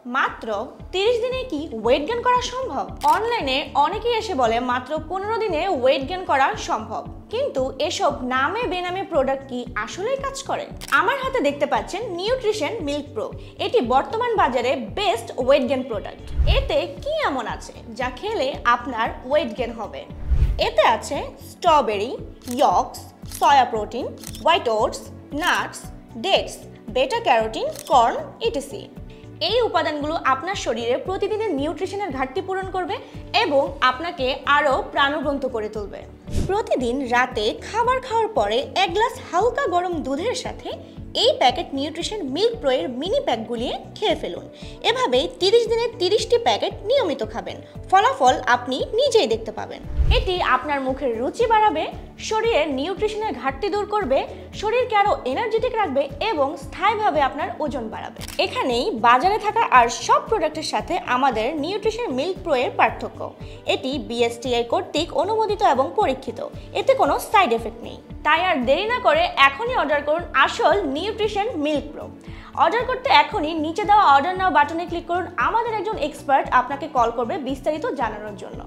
মাত্র 30 দিনে কি ওয়েট গেইন করা সম্ভব? অনলাইনে অনেকেই এসে বলে মাত্র 15 দিনে ওয়েট গেইন করা সম্ভব, কিন্তু এসব নামে বেনামে প্রোডাক্ট কি আসলেই কাজ করে? আমার হাতে দেখতে পাচ্ছেন নিউট্রিশন মিল্ক প্রো। এটি বর্তমান বাজারে বেস্ট ওয়েট গেইন প্রোডাক্ট। এতে কি এমন আছে যা খেলে আপনার ওয়েট গেইন হবে? এতে আছে strawberry, yolks, soya protein, white oats, nuts, dates, beta carotene, corn ETC. এই উপাদানগুলো আপনার শরীরে প্রতিদিনের নিউট্রিশনের ঘাটতি পূরণ করবে এবং আপনাকে আরও প্রাণবন্ত করে তুলবে। প্রতিদিন রাতে খাবার খাওয়ার পরে এক গ্লাস হালকা গরম দুধের সাথে এই প্যাকেট নিউট্রিশন মিল্ক প্রো এর মিনি প্যাক গুলিয়ে খেয়ে ফেলুন। এভাবে 30 দিনে 30টি প্যাকেট নিয়মিত খাবেন, ফলাফল আপনি নিজেই দেখতে পাবেন। এটি আপনার মুখের রুচি বাড়াবে, শরীরের নিউট্রিশনের ঘাটতি দূর করবে, শরীরকে আরও এনার্জেটিক রাখবে এবং স্থায়ীভাবে আপনার ওজন বাড়াবে। এখানেই বাজারে থাকা আর সব প্রোডাক্টের সাথে আমাদের নিউট্রিশন মিল্ক প্রো এর পার্থক্য। এটি বিএসটিআই কর্তৃক অনুমোদিত এবং পরীক্ষিত। এতে কোনো সাইড এফেক্ট নেই। তাই আর দেরি না করে এখনই অর্ডার করুন আসল নিউট্রিশন মিল্ক প্রো। অর্ডার করতে এখনই নিচে দেওয়া অর্ডার নাও বাটনে ক্লিক করুন। আমাদের একজন এক্সপার্ট আপনাকে কল করবে বিস্তারিত জানানোর জন্য।